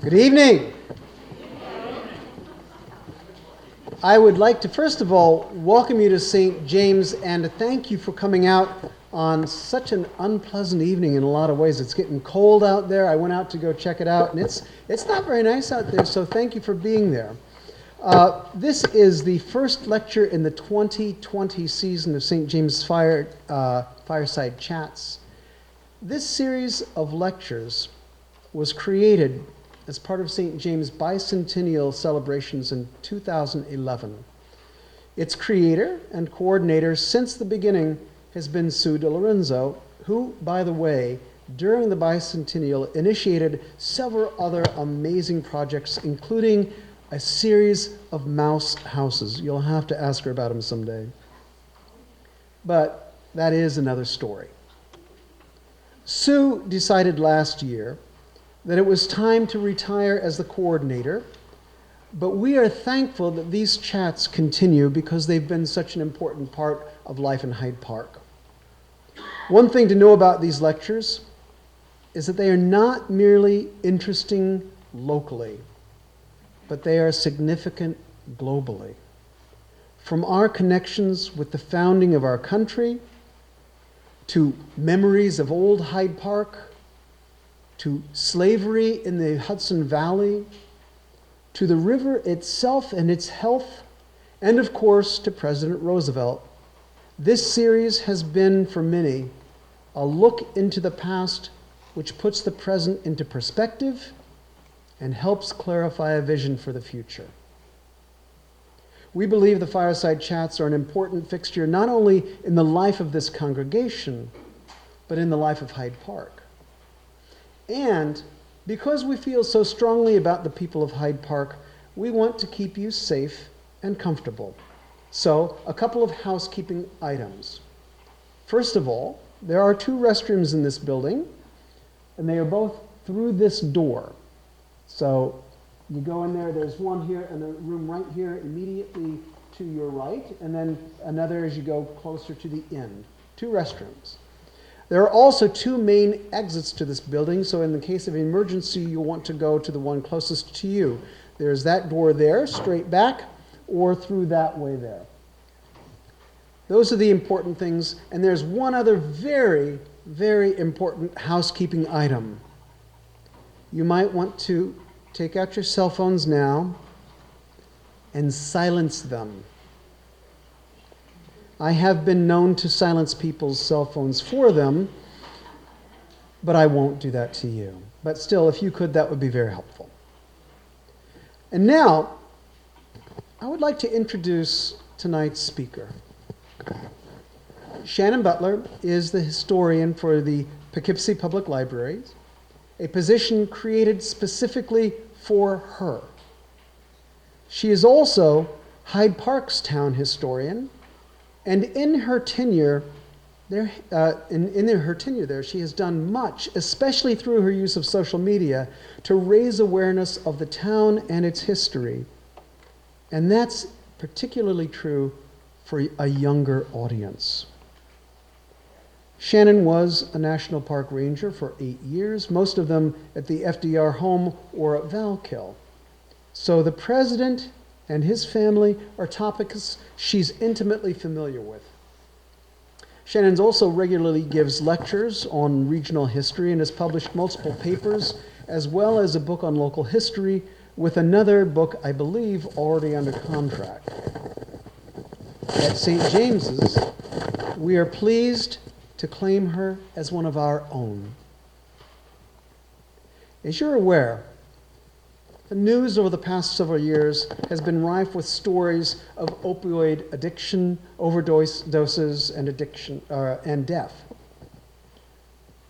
Good evening. I would like to first of all welcome you to St. James and to thank you for coming out on such an unpleasant evening in a lot of ways. It's getting cold out there. I went out to go check it out, and it's not very nice out there, so thank you for being there. This is the first lecture in the 2020 season of St. James Fireside Chats. This series of lectures was created as part of St. James' bicentennial celebrations in 2011. Its creator and coordinator since the beginning has been Sue DeLorenzo, who, by the way, during the bicentennial initiated several other amazing projects, including a series of mouse houses. You'll have to ask her about them someday. But that is another story. Sue decided last year that it was time to retire as the coordinator, but we are thankful that these chats continue because they've been such an important part of life in Hyde Park. One thing to know about these lectures is that they are not merely interesting locally, but they are significant globally. From our connections with the founding of our country, to memories of old Hyde Park, to slavery in the Hudson Valley, to the river itself and its health, and of course to President Roosevelt. This series has been, for many, a look into the past which puts the present into perspective and helps clarify a vision for the future. We believe the Fireside Chats are an important fixture not only in the life of this congregation, but in the life of Hyde Park. And because we feel so strongly about the people of Hyde Park, we want to keep you safe and comfortable. So, a couple of housekeeping items. First of all, there are 2 restrooms in this building, and they are both through this door. So, you go in there, there's one here, and a room right here immediately to your right, and then another as you go closer to the end. 2 restrooms. There are also 2 main exits to this building, so in the case of emergency, you'll want to go to the one closest to you. There's that door there, straight back, or through that way there. Those are the important things, and there's one other very, very important housekeeping item. You might want to take out your cell phones now and silence them. I have been known to silence people's cell phones for them, but I won't do that to you. But still, if you could, that would be very helpful. And now, I would like to introduce tonight's speaker. Shannon Butler is the historian for the Poughkeepsie Public Libraries, a position created specifically for her. She is also Hyde Park's town historian, and in her tenure there, she has done much, especially through her use of social media, to raise awareness of the town and its history. And that's particularly true for a younger audience. Shannon was a National Park Ranger for 8 years, most of them at the FDR home or at Valkill. So the president and his family are topics she's intimately familiar with. Shannon also regularly gives lectures on regional history and has published multiple papers, as well as a book on local history, with another book, I believe, already under contract. At St. James's, we are pleased to claim her as one of our own. As you're aware, the news over the past several years has been rife with stories of opioid addiction, overdoses, and death.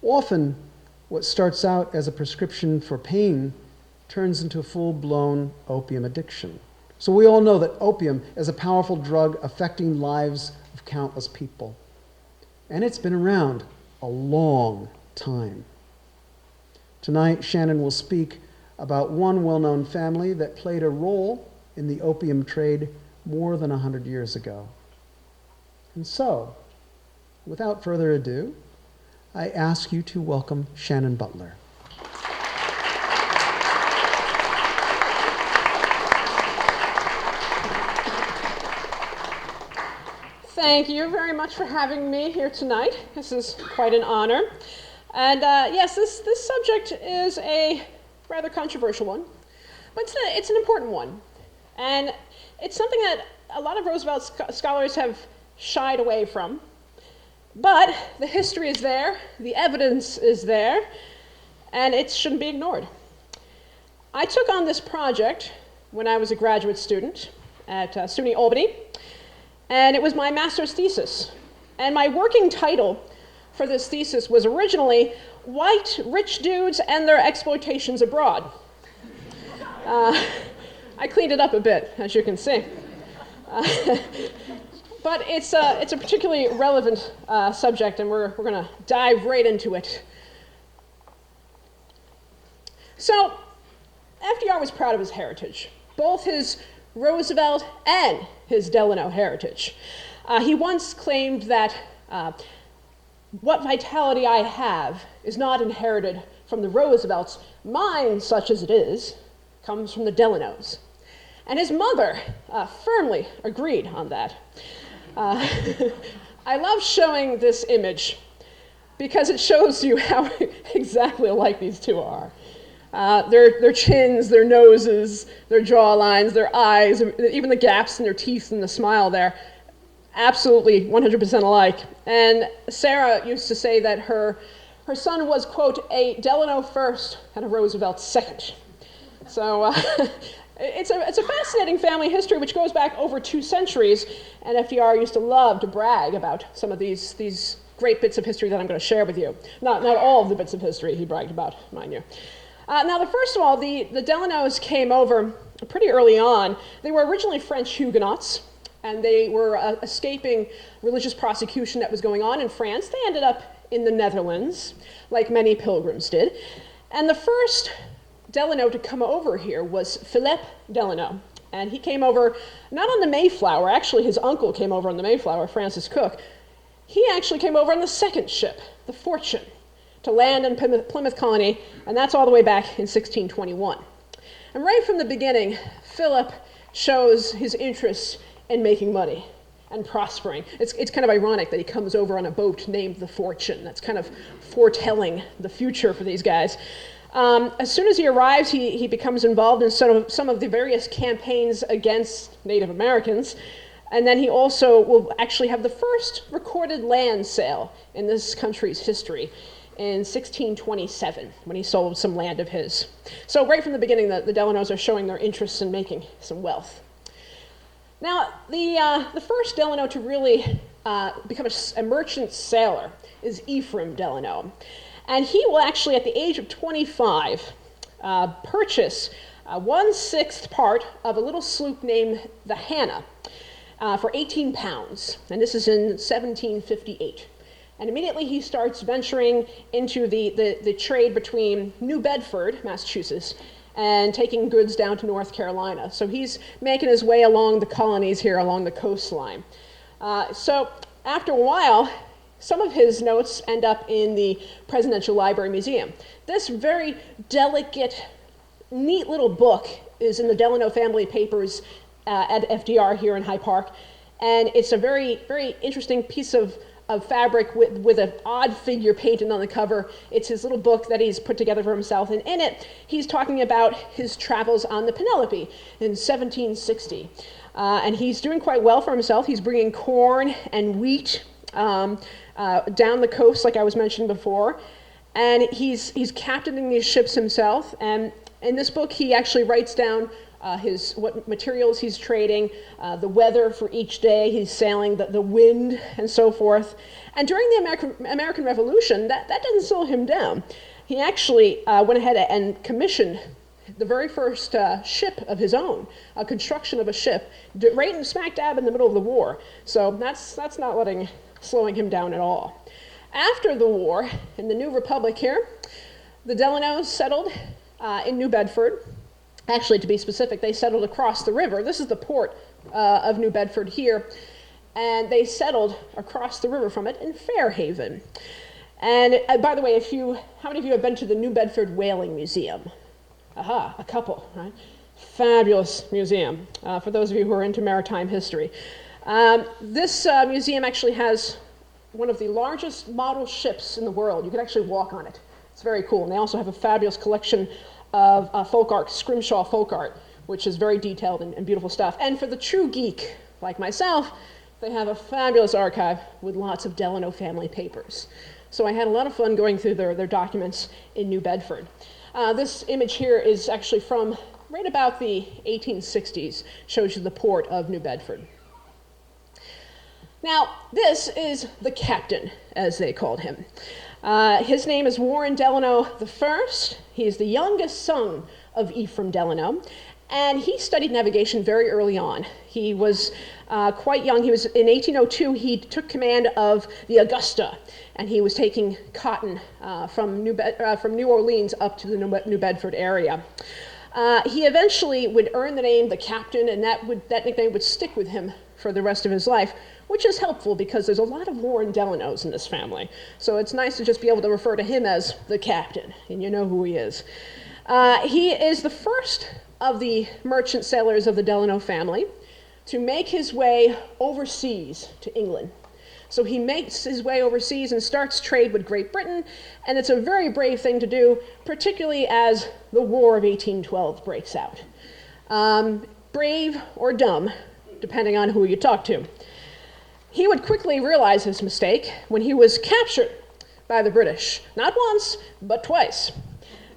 Often, what starts out as a prescription for pain turns into a full-blown opium addiction. So we all know that opium is a powerful drug affecting lives of countless people. And it's been around a long time. Tonight, Shannon will speak about one well-known family that played a role in the opium trade more than 100 years ago. And so, without further ado, I ask you to welcome Shannon Butler. Thank you very much for having me here tonight. This is quite an honor. And yes, this subject is a rather controversial one, but it's an important one. And it's something that a lot of Roosevelt scholars have shied away from. But the history is there, the evidence is there, and it shouldn't be ignored. I took on this project when I was a graduate student at SUNY Albany, and it was my master's thesis. And my working title for this thesis was originally White Rich Dudes and Their Exploitations Abroad. I cleaned it up a bit, as you can see. But it's a particularly relevant subject, and we're going to dive right into it. So, FDR was proud of his heritage, both his Roosevelt and his Delano heritage. He once claimed that what vitality I have is not inherited from the Roosevelts. Mine, such as it is, comes from the Delanos. And his mother firmly agreed on that. I love showing this image because it shows you how exactly alike these two are. Their chins, their noses, their jawlines, their eyes, even the gaps in their teeth and the smile there, absolutely 100% alike. And Sarah used to say that her son was, quote, a Delano first and a Roosevelt second. So it's a fascinating family history which goes back over 2 centuries, and FDR used to love to brag about some of these great bits of history that I'm going to share with you. Not all of the bits of history he bragged about, mind you. Now, first of all, the Delanos came over pretty early on. They were originally French Huguenots, and they were escaping religious persecution that was going on in France. They ended up in the Netherlands, like many pilgrims did. And the first Delano to come over here was Philippe Delano. And he came over not on the Mayflower. Actually, his uncle came over on the Mayflower, Francis Cook. He actually came over on the second ship, the Fortune, to land in Plymouth Colony, and that's all the way back in 1621. And right from the beginning, Philip shows his interest in making money and prospering. It's kind of ironic that he comes over on a boat named the Fortune. That's kind of foretelling the future for these guys. As soon as he arrives, he becomes involved in some of the various campaigns against Native Americans, and then he also will actually have the first recorded land sale in this country's history in 1627, when he sold some land of his. So right from the beginning, the Delanos are showing their interest in making some wealth. Now, the first Delano to really become a merchant sailor is Ephraim Delano. And he will actually, at the age of 25, purchase 1/6 part of a little sloop named the Hannah for 18 pounds. And this is in 1758. And immediately he starts venturing into the trade between New Bedford, Massachusetts, and taking goods down to North Carolina. So he's making his way along the colonies here, along the coastline. So after a while, some of his notes end up in the Presidential Library Museum. This very delicate, neat little book is in the Delano family papers at FDR here in Hyde Park. And it's a very, very interesting piece of fabric with an odd figure painted on the cover. It's his little book that he's put together for himself, and in it he's talking about his travels on the Penelope in 1760. And he's doing quite well for himself. He's bringing corn and wheat down the coast, like I was mentioning before, and he's captaining these ships himself. And in this book he actually writes down what materials he's trading, the weather for each day he's sailing, the wind, and so forth. And during the American Revolution, that didn't slow him down. He actually went ahead and commissioned the very first ship of his own, a construction of a ship, right in smack dab in the middle of the war. So that's not slowing him down at all. After the war, in the New Republic here, the Delanos settled in New Bedford. Actually, to be specific, they settled across the river. This is the port of New Bedford here. And they settled across the river from it in Fairhaven. And by the way, how many of you have been to the New Bedford Whaling Museum? Aha, a couple, right? Fabulous museum, for those of you who are into maritime history. This museum actually has one of the largest model ships in the world. You can actually walk on it. It's very cool. And they also have a fabulous collection of folk art, scrimshaw folk art, which is very detailed and beautiful stuff. And for the true geek like myself, they have a fabulous archive with lots of Delano family papers. So I had a lot of fun going through their documents in New Bedford. This image here is actually from right about the 1860s, shows you the port of New Bedford. Now, this is the captain, as they called him. His name is Warren Delano I. He's the youngest son of Ephraim Delano, and he studied navigation very early on. He was quite young. In 1802, he took command of the Augusta, and he was taking cotton from New Orleans up to the New Bedford area. He eventually would earn the name the captain, and that nickname would stick with him for the rest of his life, which is helpful because there's a lot of Warren Delanos in this family. So it's nice to just be able to refer to him as the captain, and you know who he is. He is the first of the merchant sailors of the Delano family to make his way overseas to England. So he makes his way overseas and starts trade with Great Britain, and it's a very brave thing to do, particularly as the War of 1812 breaks out. Brave or dumb, depending on who you talk to. He would quickly realize his mistake when he was captured by the British, not once, but twice.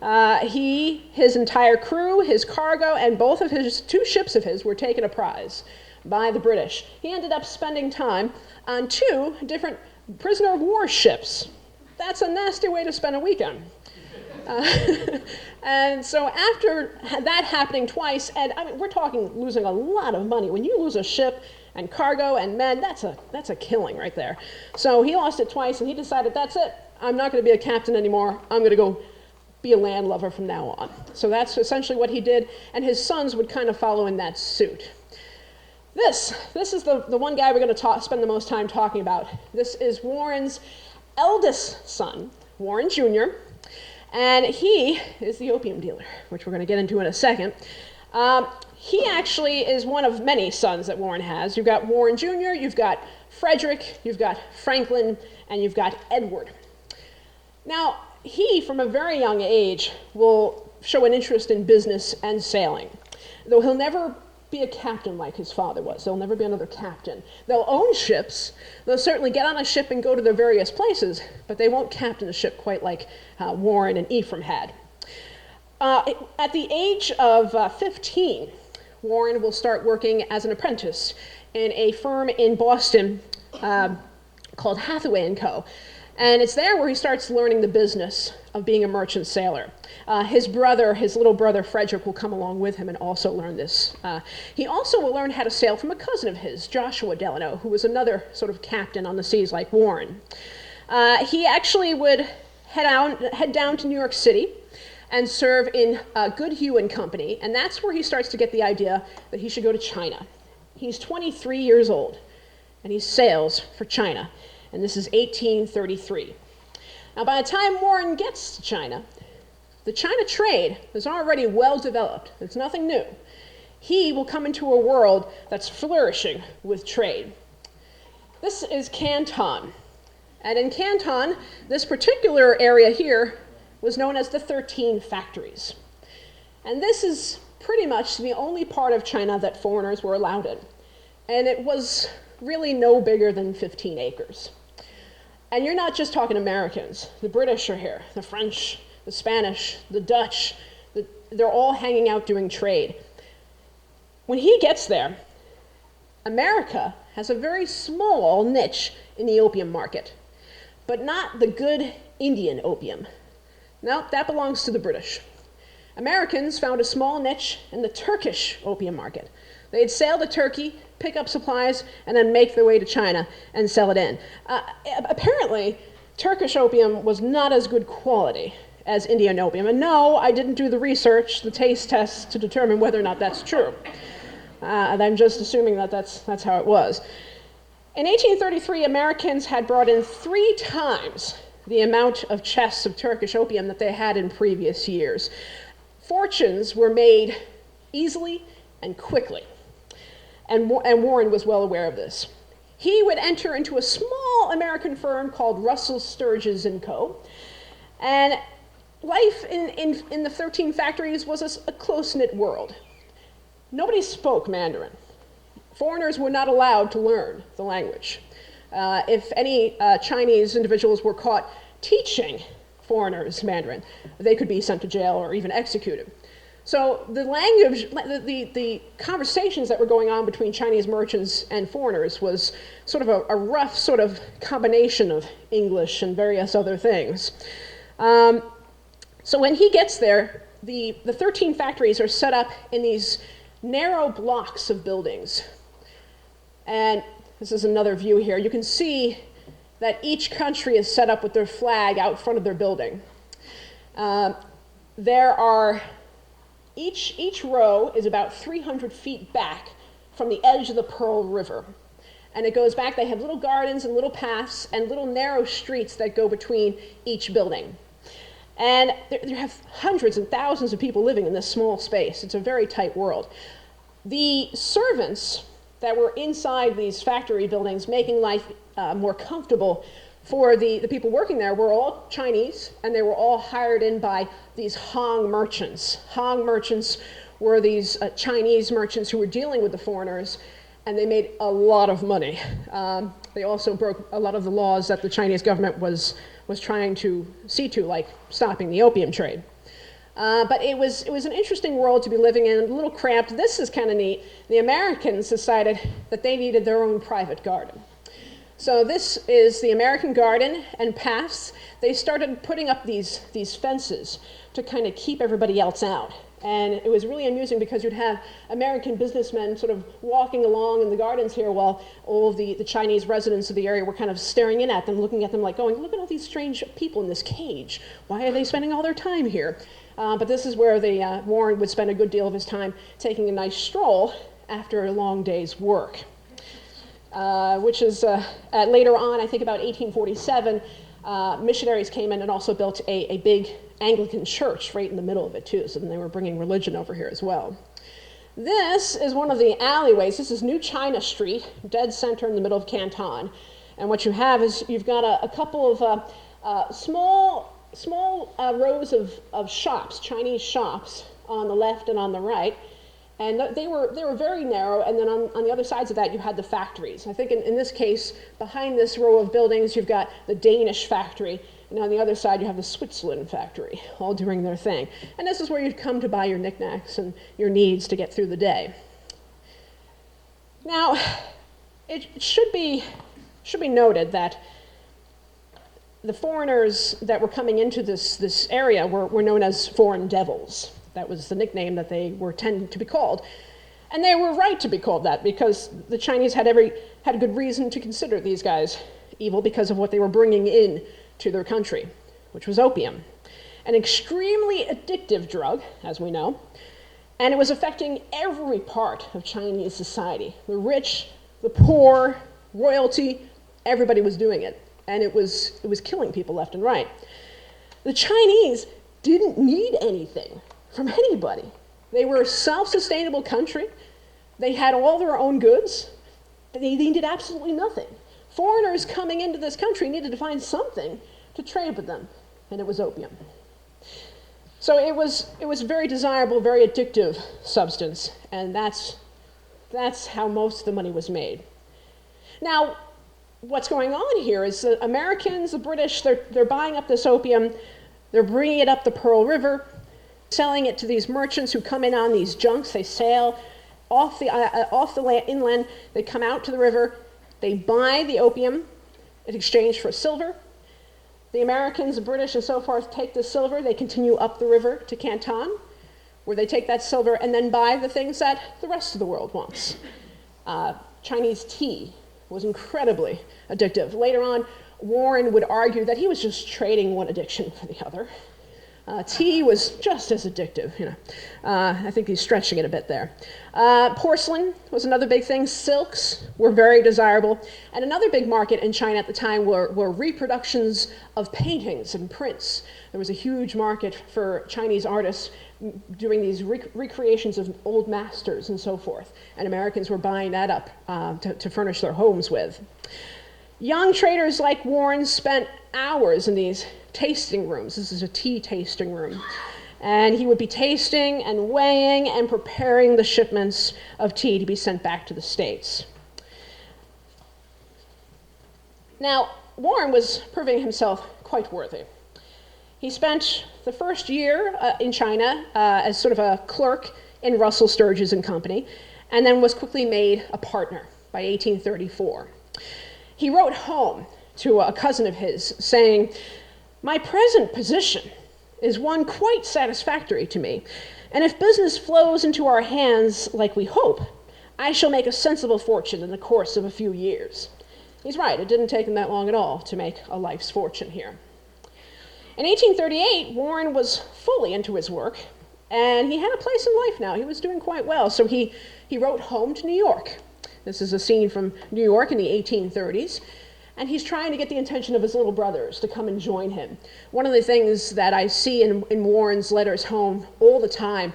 His entire crew, his cargo, and both of his 2 ships of his were taken a prize by the British. He ended up spending time on 2 different prisoner of war ships. That's a nasty way to spend a weekend. And so after that happening twice, and I mean, we're talking losing a lot of money. When you lose a ship and cargo and men, that's a killing right there. So he lost it twice, and he decided, that's it. I'm not going to be a captain anymore. I'm going to go be a landlubber from now on. So that's essentially what he did, and his sons would kind of follow in that suit. This is the one guy we're going to spend the most time talking about. This is Warren's eldest son, Warren Jr., and he is the opium dealer, which we're going to get into in a second. He actually is one of many sons that Warren has. You've got Warren Jr., you've got Frederick, you've got Franklin, and you've got Edward. Now, he, from a very young age, will show an interest in business and sailing, though he'll never be a captain like his father was. There'll never be another captain. They'll own ships. They'll certainly get on a ship and go to their various places, but they won't captain a ship quite like Warren and Ephraim had. At the age of 15, Warren will start working as an apprentice in a firm in Boston called Hathaway & Co. And it's there where he starts learning the business of being a merchant sailor. His little brother Frederick, will come along with him and also learn this. He also will learn how to sail from a cousin of his, Joshua Delano, who was another sort of captain on the seas like Warren. He actually would head down to New York City and serve in Goodhue and Company, and that's where he starts to get the idea that he should go to China. He's 23 years old, and he sails for China, and this is 1833. Now, by the time Warren gets to China, the China trade is already well developed. It's nothing new. He will come into a world that's flourishing with trade. This is Canton, and in Canton, this particular area here was known as the 13 Factories. And this is pretty much the only part of China that foreigners were allowed in. And it was really no bigger than 15 acres. And you're not just talking Americans. The British are here, the French, the Spanish, the Dutch. They're all hanging out doing trade. When he gets there, America has a very small niche in the opium market, but not the good Indian opium. No, that belongs to the British. Americans found a small niche in the Turkish opium market. They'd sail to Turkey, pick up supplies, and then make their way to China and sell it in. Apparently, Turkish opium was not as good quality as Indian opium. And no, I didn't do the research, the taste tests, to determine whether or not that's true. I'm just assuming that that's how it was. In 1833, Americans had brought in 3 times the amount of chests of Turkish opium that they had in previous years. Fortunes were made easily and quickly. and Warren was well aware of this. He would enter into a small American firm called Russell Sturges & Co., and life in the 13 factories was a close-knit world. Nobody spoke Mandarin. Foreigners were not allowed to learn the language. If any Chinese individuals were caught teaching foreigners Mandarin, they could be sent to jail or even executed. So the language, the conversations that were going on between Chinese merchants and foreigners was sort of a rough sort of combination of English and various other things. So when he gets there, the 13 factories are set up in these narrow blocks of buildings. And this is another view here. You can see that each country is set up with their flag out front of their building. Each row is about 300 feet back from the edge of the Pearl River. And it goes back, they have little gardens and little paths and little narrow streets that go between each building. And there have hundreds and thousands of people living in this small space. It's a very tight world. The servants that were inside these factory buildings, making life more comfortable for the people working there, were all Chinese, and they were all hired in by these Hong merchants. Hong merchants were these Chinese merchants who were dealing with the foreigners, and they made a lot of money. They also broke a lot of the laws that the Chinese government was trying to see to, like stopping the opium trade. But it was an interesting world to be living in, a little cramped. This is kind of neat. The Americans decided that they needed their own private garden. So this is the American garden and paths. They started putting up these fences to kind of keep everybody else out. And it was really amusing because you'd have American businessmen sort of walking along in the gardens here while all of the Chinese residents of the area were kind of staring in at them, looking at them like going, look at all these strange people in this cage. Why are they spending all their time here? But this is where Warren would spend a good deal of his time taking a nice stroll after a long day's work. Which is later on, I think about 1847, missionaries came in and also built a big Anglican church right in the middle of it too, so then they were bringing religion over here as well. This is one of the alleyways. This is New China Street, dead center in the middle of Canton. And what you have is you've got a couple of small rows of shops, Chinese shops, on the left and on the right. And they were very narrow, and then on the other sides of that you had the factories. I think in this case, behind this row of buildings, you've got the Danish factory, and on the other side you have the Switzerland factory, all doing their thing. And this is where you'd come to buy your knickknacks and your needs to get through the day. Now, it should be noted that the foreigners that were coming into this area were known as foreign devils. That was the nickname that they were tending to be called. And they were right to be called that because the Chinese had a good reason to consider these guys evil because of what they were bringing in to their country, which was opium. An extremely addictive drug, as we know, and it was affecting every part of Chinese society. The rich, the poor, royalty, everybody was doing it. And it was killing people left and right. The Chinese didn't need anything from anybody. They were a self-sustainable country. They had all their own goods. They needed absolutely nothing. Foreigners coming into this country needed to find something to trade with them, and it was opium. So it was a very desirable, very addictive substance, and that's how most of the money was made. Now, what's going on here is the Americans, the British, they're buying up this opium, they're bringing it up the Pearl River, selling it to these merchants who come in on these junks. They sail off the inland, they come out to the river, they buy the opium in exchange for silver. The Americans, the British, and so forth take the silver, they continue up the river to Canton, where they take that silver and then buy the things that the rest of the world wants. Chinese tea was incredibly addictive. Later on, Warren would argue that he was just trading one addiction for the other. Tea was just as addictive, I think he's stretching it a bit there. Porcelain was another big thing. Silks were very desirable. And another big market in China at the time were reproductions of paintings and prints. There was a huge market for Chinese artists doing these recreations of old masters and so forth. And Americans were buying that up to furnish their homes with. Young traders like Warren spent hours in these tasting rooms. This is a tea tasting room. And he would be tasting and weighing and preparing the shipments of tea to be sent back to the States. Now, Warren was proving himself quite worthy. He spent the first year in China as sort of a clerk in Russell, Sturges and Company, and then was quickly made a partner by 1834. He wrote home to a cousin of his saying, "My present position is one quite satisfactory to me, and if business flows into our hands like we hope, I shall make a sensible fortune in the course of a few years." He's right, it didn't take him that long at all to make a life's fortune here. In 1838, Warren was fully into his work, and he had a place in life now. He was doing quite well, so he wrote home to New York. This is a scene from New York in the 1830s, and he's trying to get the attention of his little brothers to come and join him. One of the things that I see in Warren's letters home all the time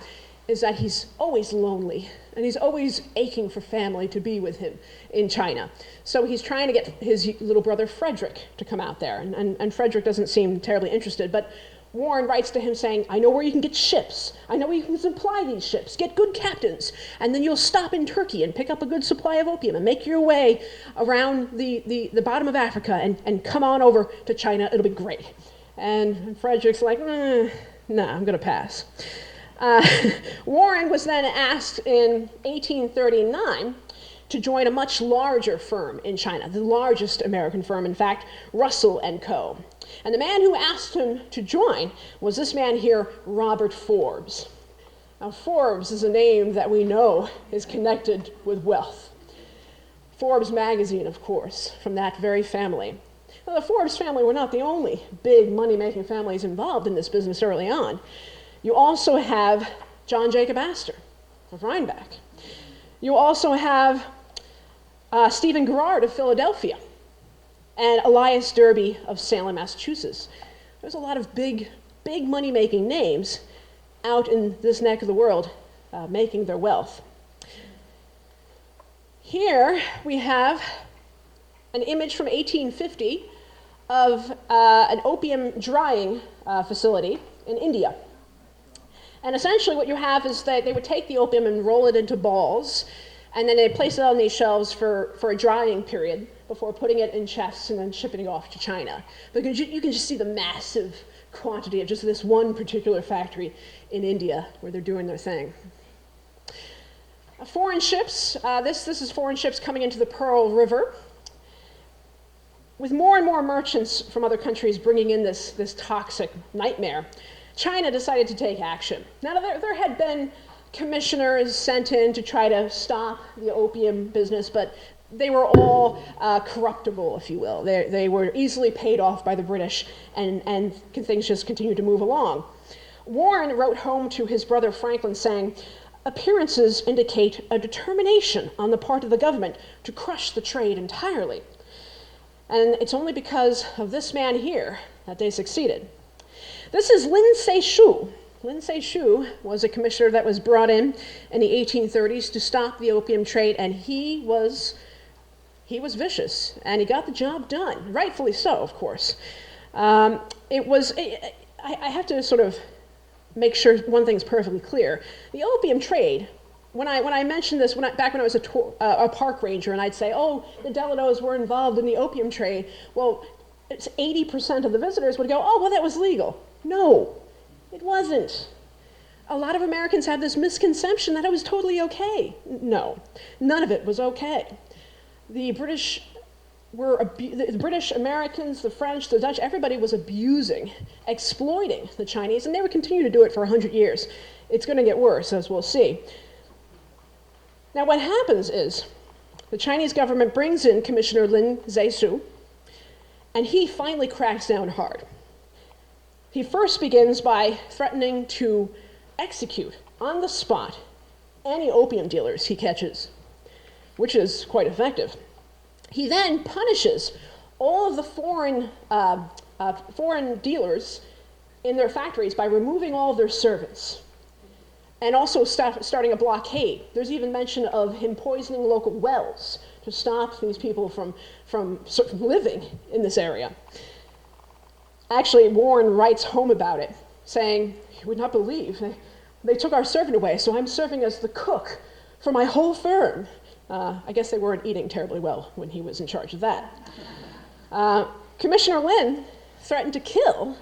is that he's always lonely, and he's always aching for family to be with him in China. So he's trying to get his little brother Frederick to come out there, and Frederick doesn't seem terribly interested, but Warren writes to him saying, "I know where you can get ships. I know where you can supply these ships. Get good captains, and then you'll stop in Turkey and pick up a good supply of opium and make your way around the bottom of Africa and come on over to China. It'll be great." And Frederick's like, "Nah, I'm going to pass." Warren was then asked in 1839 to join a much larger firm in China, the largest American firm, in fact, Russell and Co. And the man who asked him to join was this man here, Robert Forbes. Now, Forbes is a name that we know is connected with wealth. Forbes magazine, of course, from that very family. Now, the Forbes family were not the only big money-making families involved in this business early on. You also have John Jacob Astor of Rhinebeck. You also have Stephen Girard of Philadelphia and Elias Derby of Salem, Massachusetts. There's a lot of big money-making names out in this neck of the world making their wealth. Here we have an image from 1850 of an opium drying facility in India. And essentially what you have is that they would take the opium and roll it into balls, and then they'd place it on these shelves for a drying period before putting it in chests and then shipping it off to China. Because you can just see the massive quantity of just this one particular factory in India where they're doing their thing. Foreign ships, this is foreign ships coming into the Pearl River. With more and more merchants from other countries bringing in this toxic nightmare, China decided to take action. Now, there had been commissioners sent in to try to stop the opium business, but they were all corruptible, if you will. They were easily paid off by the British, and things just continued to move along. Warren wrote home to his brother Franklin saying, "Appearances indicate a determination on the part of the government to crush the trade entirely. And it's only because of this man here that they succeeded." This is Lin Se-shu. Lin Se-shu was a commissioner that was brought in the 1830s to stop the opium trade, and he was vicious, and he got the job done, rightfully so, of course. I have to sort of make sure one thing's perfectly clear. The opium trade, when I mentioned this back when I was a park ranger, and I'd say, "Oh, the Delanos were involved in the opium trade," well, it's 80% of the visitors would go, "Oh, well, that was legal." No, it wasn't. A lot of Americans have this misconception that it was totally okay. No, none of it was okay. The British the British, Americans, the French, the Dutch, everybody was abusing, exploiting the Chinese, and they would continue to do it for 100 years. It's going to get worse, as we'll see. Now, what happens is the Chinese government brings in Commissioner Lin Se-shu, and he finally cracks down hard. He first begins by threatening to execute on the spot any opium dealers he catches, which is quite effective. He then punishes all of the foreign dealers in their factories by removing all of their servants. and also starting a blockade. There's even mention of him poisoning local wells to stop these people from living in this area. Actually, Warren writes home about it, saying, "You would not believe, they took our servant away, so I'm serving as the cook for my whole firm." I guess they weren't eating terribly well when he was in charge of that. Commissioner Lin threatened to kill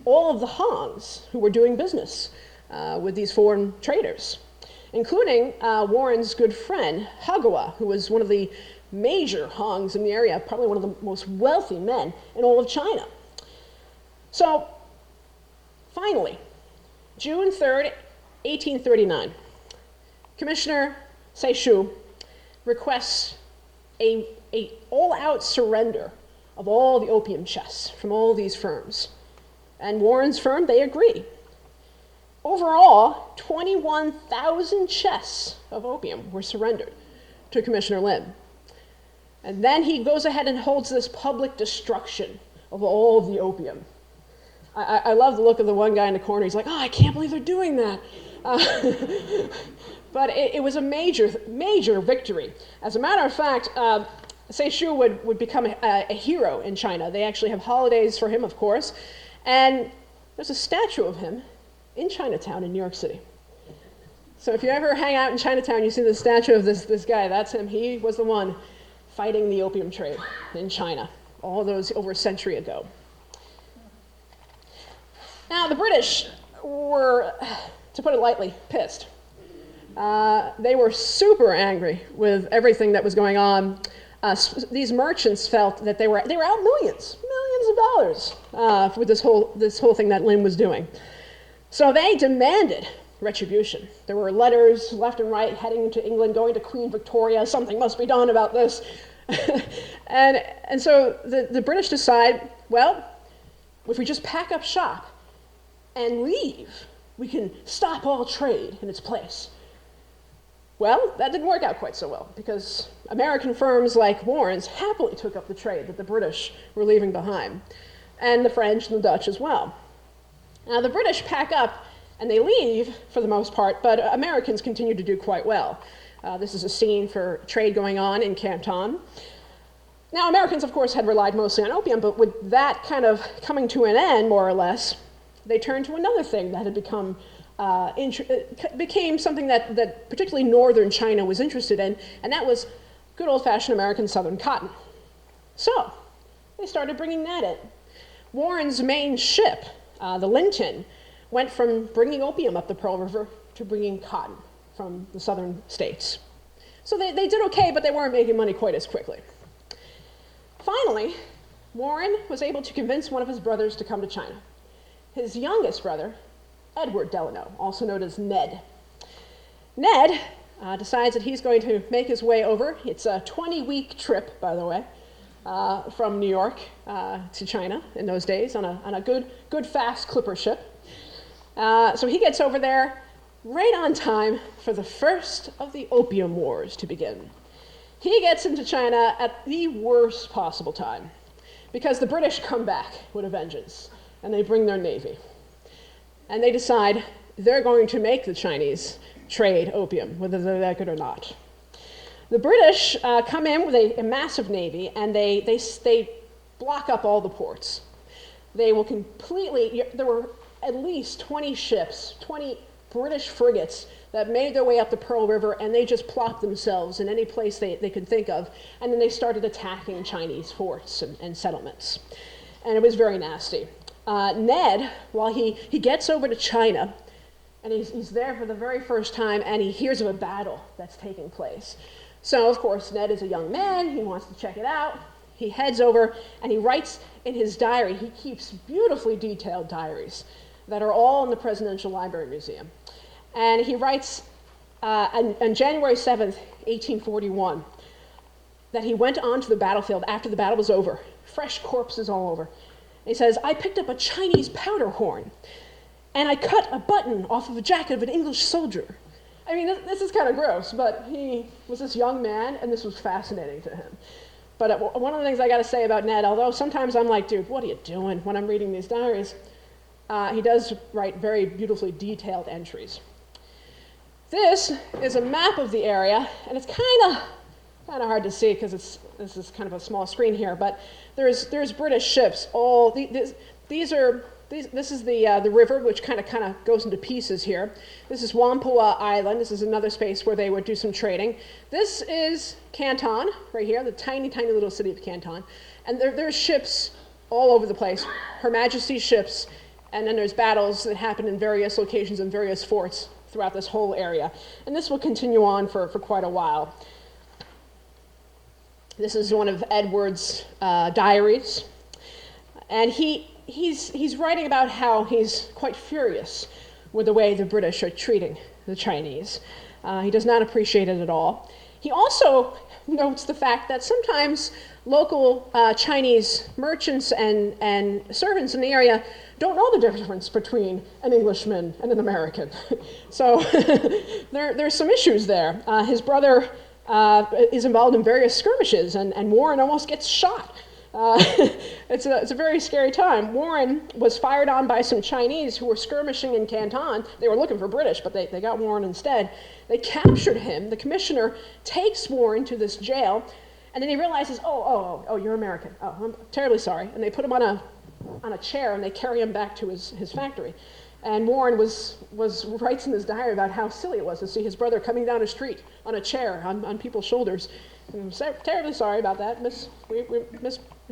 all of the Hangs who were doing business with these foreign traders, including Warren's good friend, Hagawa, who was one of the major Hangs in the area, probably one of the most wealthy men in all of China. So, finally, June 3rd, 1839, Commissioner Seishu requests a all-out surrender of all the opium chests from all these firms. And Warren's firm, they agree. Overall, 21,000 chests of opium were surrendered to Commissioner Lin. And then he goes ahead and holds this public destruction of all of the opium. I love the look of the one guy in the corner. He's like, "Oh, I can't believe they're doing that." But it was a major, major victory. As a matter of fact, Seishu would become a hero in China. They actually have holidays for him, of course. And there's a statue of him in Chinatown in New York City. So if you ever hang out in Chinatown, you see the statue of this guy. That's him. He was the one fighting the opium trade in China, all those over a century ago. Now, the British were, to put it lightly, pissed. They were super angry with everything that was going on. These merchants felt that they were out millions of dollars with this whole thing that Lin was doing. So they demanded retribution. There were letters left and right heading to England, going to Queen Victoria. Something must be done about this. and so the British decide, well, if we just pack up shop and leave, we can stop all trade in its place. Well, that didn't work out quite so well, because American firms like Warren's happily took up the trade that the British were leaving behind, and the French and the Dutch as well. Now, the British pack up and they leave for the most part, but Americans continue to do quite well. This is a scene for trade going on in Canton. Now, Americans, of course, had relied mostly on opium, but with that kind of coming to an end, more or less, they turned to another thing that had became something that particularly northern China was interested in, and that was good old-fashioned American southern cotton. So they started bringing that in. Warren's main ship, the Linton, went from bringing opium up the Pearl River to bringing cotton from the southern states. So they did okay, but they weren't making money quite as quickly. Finally, Warren was able to convince one of his brothers to come to China. His youngest brother, Edward Delano, also known as Ned. Ned decides that he's going to make his way over. It's a 20-week trip, by the way, from New York to China in those days on a good fast clipper ship. So he gets over there right on time for the first of the Opium Wars to begin. He gets into China at the worst possible time, because the British come back with a vengeance, and they bring their navy. And they decide they're going to make the Chinese trade opium, whether they like it or not. The British come in with a massive navy, and they block up all the ports. They will there were at least 20 ships, 20 British frigates that made their way up the Pearl River, and they just plopped themselves in any place they could think of, and then they started attacking Chinese forts and settlements. And it was very nasty. Ned, while he gets over to China, and he's there for the very first time, and he hears of a battle that's taking place. So, of course, Ned is a young man. He wants to check it out. He heads over, and he writes in his diary. He keeps beautifully detailed diaries that are all in the Presidential Library Museum. And he writes on January 7th, 1841, that he went onto the battlefield after the battle was over, fresh corpses all over. He says, "I picked up a Chinese powder horn, and I cut a button off of a jacket of an English soldier." I mean, this is kind of gross, but he was this young man, and this was fascinating to him. But one of the things I got to say about Ned, although sometimes I'm like, dude, what are you doing when I'm reading these diaries? He does write very beautifully detailed entries. This is a map of the area, and it's kind of hard to see because this is kind of a small screen here. But there's British ships. This is the river, which kind of goes into pieces here. This is Whampoa Island. This is another space where they would do some trading. This is Canton, right here, the tiny, tiny little city of Canton. And there's ships all over the place, Her Majesty's ships, and then there's battles that happen in various locations and various forts throughout this whole area. And this will continue on for quite a while. This is one of Edward's diaries. And he's writing about how he's quite furious with the way the British are treating the Chinese. He does not appreciate it at all. He also notes the fact that sometimes local Chinese merchants and servants in the area don't know the difference between an Englishman and an American. So there's some issues there. His brother is involved in various skirmishes, and Warren almost gets shot. It's a very scary time. Warren was fired on by some Chinese who were skirmishing in Canton. They were looking for British, but they got Warren instead. They captured him. The commissioner takes Warren to this jail, and then he realizes, oh, you're American. Oh, I'm terribly sorry. And they put him on a chair, and they carry him back to his factory. And Warren writes in his diary about how silly it was to see his brother coming down a street on a chair on people's shoulders. I'm terribly sorry about that. We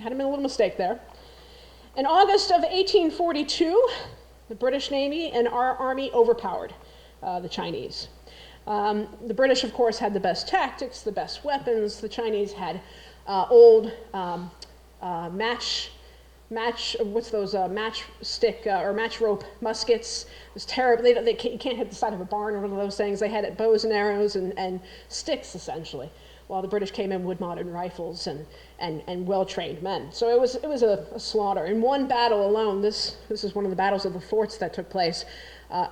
had a little mistake there. In August of 1842, the British Navy and our army overpowered the Chinese. The British, of course, had the best tactics, the best weapons. The Chinese had old matchstick or match rope muskets. It was terrible. You can't hit the side of a barn or one of those things. They had bows and arrows and sticks, essentially, while the British came in with modern rifles and well-trained men. So it was a slaughter. In one battle alone, this is one of the battles of the forts that took place,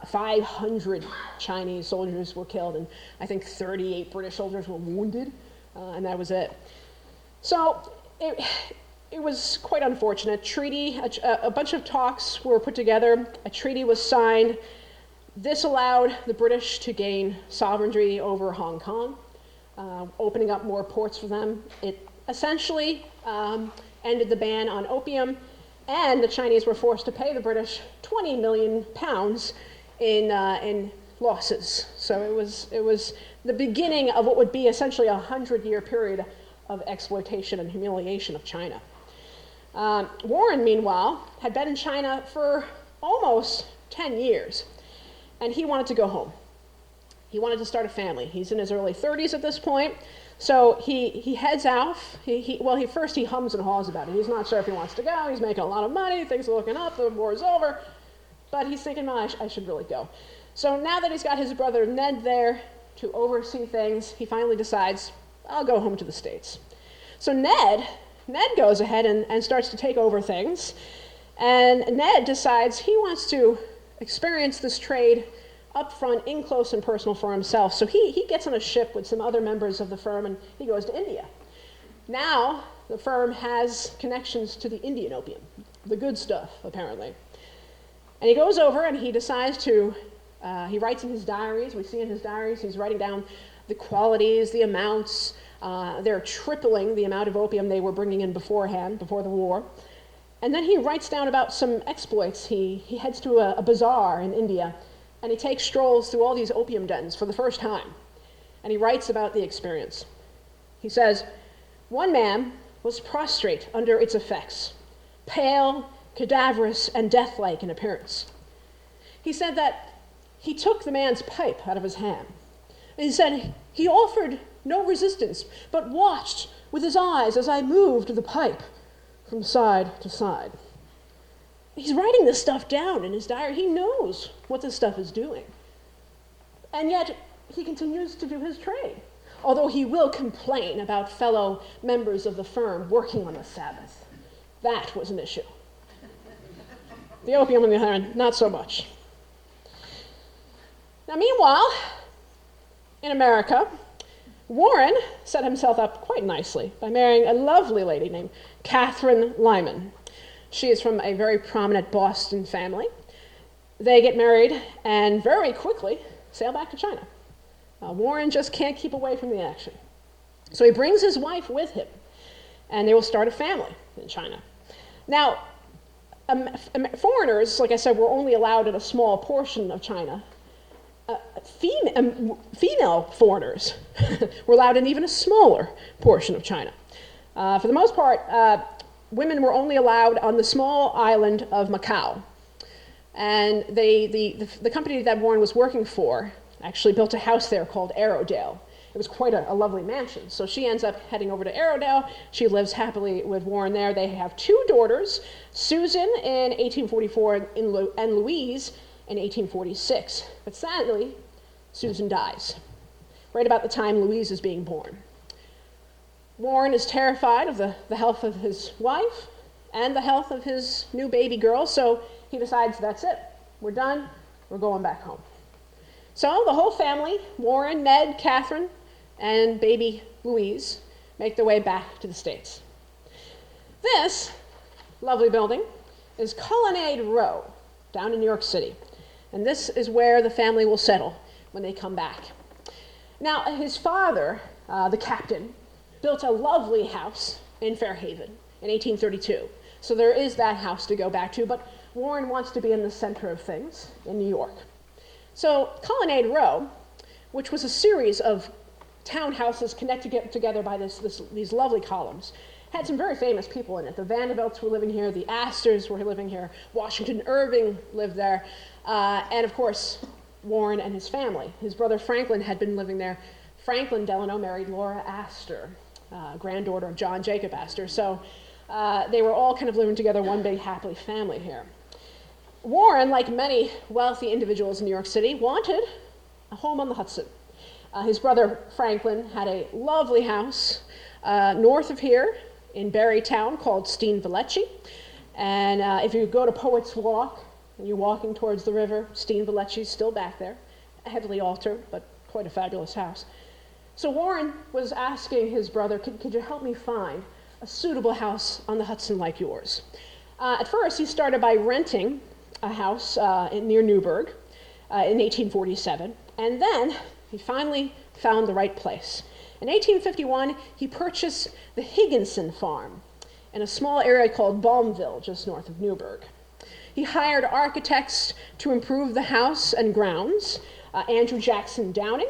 500 Chinese soldiers were killed, and I think 38 British soldiers were wounded, and that was it. So it was quite unfortunate. A bunch of talks were put together. A treaty was signed. This allowed the British to gain sovereignty over Hong Kong, opening up more ports for them. It essentially ended the ban on opium, and the Chinese were forced to pay the British 20 million pounds in losses. So it was the beginning of what would be essentially a 100-year period of exploitation and humiliation of China. Warren, meanwhile, had been in China for almost 10 years, and he wanted to go home. He wanted to start a family. He's in his early 30s at this point, so he heads out. First he hums and haws about it. He's not sure if he wants to go. He's making a lot of money. Things are looking up. The war's over. But he's thinking, well, I should really go. So now that he's got his brother Ned there to oversee things, he finally decides, I'll go home to the States. So Ned goes ahead and starts to take over things. And Ned decides he wants to experience this trade up front, in close and personal for himself. So he gets on a ship with some other members of the firm, and he goes to India. Now the firm has connections to the Indian opium, the good stuff, apparently. And he goes over and he decides to, he writes in his diaries, we see in his diaries, he's writing down the qualities, the amounts. They're tripling the amount of opium they were bringing in before the war. And then he writes down about some exploits. He heads to a bazaar in India, and he takes strolls through all these opium dens for the first time. And he writes about the experience. He says, one man was prostrate under its effects, pale, cadaverous, and death-like in appearance. He said that he took the man's pipe out of his hand. And he said he offered no resistance, but watched with his eyes as I moved the pipe from side to side. He's writing this stuff down in his diary. He knows what this stuff is doing. And yet, he continues to do his trade, although he will complain about fellow members of the firm working on the Sabbath. That was an issue. The opium, on the other hand, not so much. Now, meanwhile, in America, Warren set himself up quite nicely by marrying a lovely lady named Catherine Lyman. She is from a very prominent Boston family. They get married and very quickly sail back to China. Warren just can't keep away from the action. So he brings his wife with him, and they will start a family in China. Now, foreigners, like I said, were only allowed in a small portion of China. Female foreigners were allowed in even a smaller portion of China. For the most part, women were only allowed on the small island of Macau. And the company that Warren was working for actually built a house there called Arrowdale. It was quite a lovely mansion. So she ends up heading over to Arrowdale. She lives happily with Warren there. They have 2 daughters, Susan in 1844 and Louise in 1846. But sadly, Susan dies right about the time Louise is being born. Warren is terrified of the health of his wife and the health of his new baby girl, so he decides that's it. We're done. We're going back home. So the whole family, Warren, Ned, Catherine, and baby Louise, make their way back to the States. This lovely building is Colonnade Row down in New York City. And this is where the family will settle when they come back. Now, his father, the captain, built a lovely house in Fairhaven in 1832. So there is that house to go back to, but Warren wants to be in the center of things in New York. So Colonnade Row, which was a series of townhouses connected together by these lovely columns, had some very famous people in it. The Vanderbilts were living here, the Astors were living here, Washington Irving lived there, and of course, Warren and his family. His brother Franklin had been living there. Franklin Delano married Laura Astor, granddaughter of John Jacob Astor. So they were all kind of living together, one big happy family here. Warren, like many wealthy individuals in New York City, wanted a home on the Hudson. His brother Franklin had a lovely house north of here in Barrytown called Steen Vallecci. And if you go to Poets Walk and you're walking towards the river, Steen Vallecci's still back there, heavily altered, but quite a fabulous house. So Warren was asking his brother, could you help me find a suitable house on the Hudson like yours? At first, he started by renting a house near Newburgh in 1847, and then he finally found the right place. In 1851, he purchased the Higginson farm in a small area called Baumville, just north of Newburgh. He hired architects to improve the house and grounds, Andrew Jackson Downing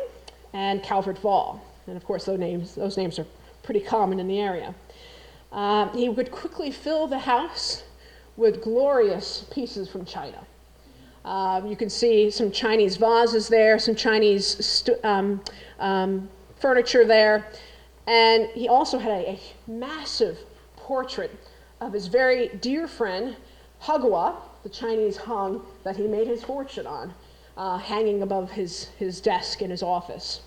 and Calvert Vall. And of course, those names are pretty common in the area. He would quickly fill the house with glorious pieces from China. You can see some Chinese vases there, some Chinese furniture there, and he also had a massive portrait of his very dear friend, Hagua, the Chinese hung that he made his fortune on, hanging above his desk in his office.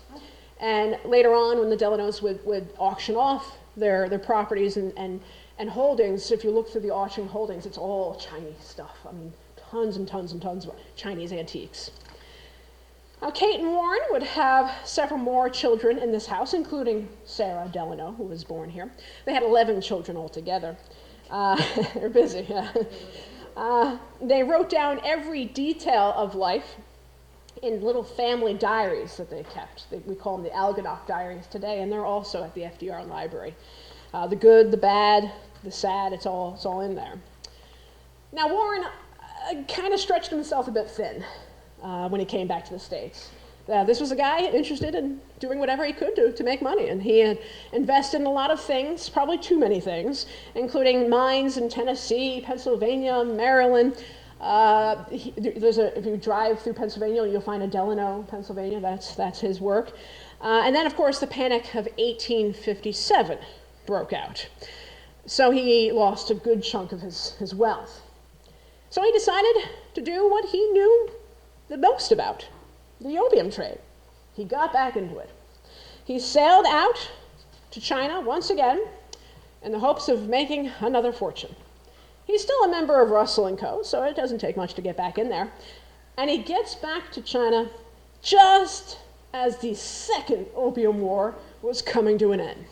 And later on, when the Delanos would auction off their properties and holdings, if you look through the auction holdings, it's all Chinese stuff. I mean, tons and tons and tons of Chinese antiques. Now, Kate and Warren would have several more children in this house, including Sarah Delano, who was born here. They had 11 children altogether. They're busy, yeah. They wrote down every detail of life in little family diaries that they kept. We call them the Algonac diaries today, and they're also at the FDR library. The good, the bad, the sad, it's all in there. Now, Warren kind of stretched himself a bit thin when he came back to the States. This was a guy interested in doing whatever he could do to make money, and he had invested in a lot of things, probably too many things, including mines in Tennessee, Pennsylvania, Maryland. If you drive through Pennsylvania, you'll find a Delano, Pennsylvania. That's his work. And then, of course, the Panic of 1857 broke out. So he lost a good chunk of his wealth. So he decided to do what he knew the most about, the opium trade. He got back into it. He sailed out to China once again in the hopes of making another fortune. He's still a member of Russell & Co., so it doesn't take much to get back in there. And he gets back to China just as the Second Opium War was coming to an end.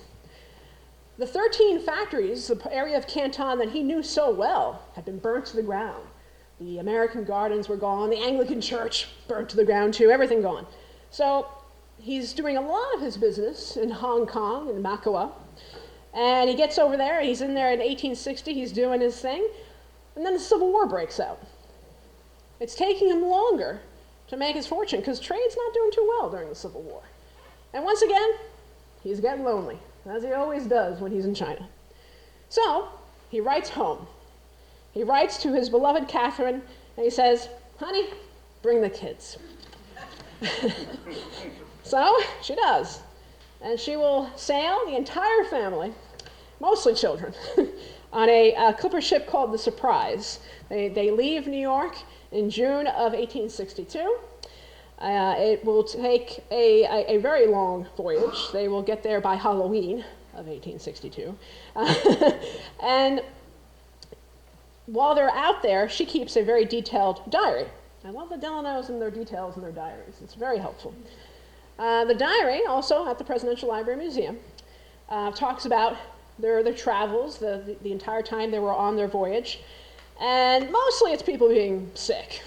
The 13 factories, the area of Canton that he knew so well, had been burnt to the ground. The American Gardens were gone, the Anglican Church burnt to the ground too, everything gone. So he's doing a lot of his business in Hong Kong and Macau. And he gets over there, he's in there in 1860, he's doing his thing, and then the Civil War breaks out. It's taking him longer to make his fortune because trade's not doing too well during the Civil War. And once again, he's getting lonely, as he always does when he's in China. So he writes home. He writes to his beloved Catherine, and he says, honey, bring the kids. So she does. And she will sail the entire family, mostly children, on a clipper ship called the Surprise. They leave New York in June of 1862. It will take a very long voyage. They will get there by Halloween of 1862. And while they're out there, she keeps a very detailed diary. I love the Delanos and their details in their diaries. It's very helpful. The diary, also at the Presidential Library Museum, talks about their travels, the entire time they were on their voyage. And mostly it's people being sick.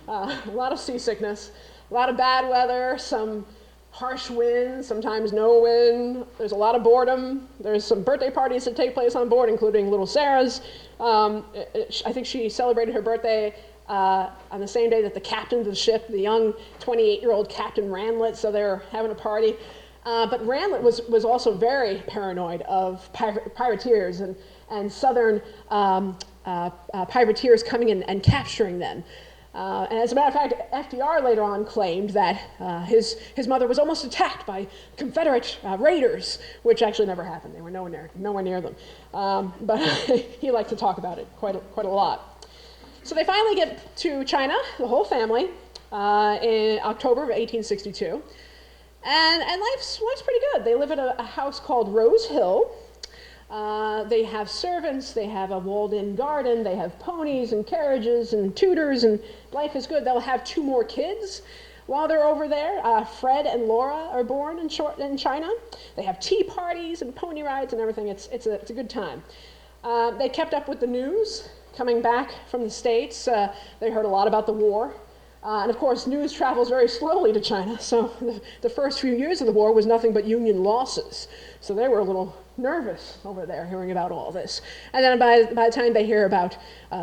A lot of seasickness, a lot of bad weather, some harsh wind, sometimes no wind. There's a lot of boredom. There's some birthday parties that take place on board, including little Sarah's. I think she celebrated her birthday on the same day that the captain of the ship, the young 28-year-old Captain Ranlett, so they were having a party. But Ranlett was also very paranoid of privateers and southern privateers coming in and capturing them. And as a matter of fact, FDR later on claimed that his mother was almost attacked by Confederate raiders, which actually never happened. They were nowhere near them. But he liked to talk about it quite a lot. So they finally get to China, the whole family, in October of 1862. And life's pretty good. They live at a house called Rose Hill. They have servants, they have a walled-in garden, they have ponies and carriages and tutors, and life is good. They'll have 2 more kids while they're over there. Fred and Laura are born in China. They have tea parties and pony rides and everything. It's a good time. They kept up with the news coming back from the States. They heard a lot about the war. And of course, news travels very slowly to China, so the first few years of the war was nothing but Union losses. So they were a little nervous over there hearing about all this. And then by the time they hear about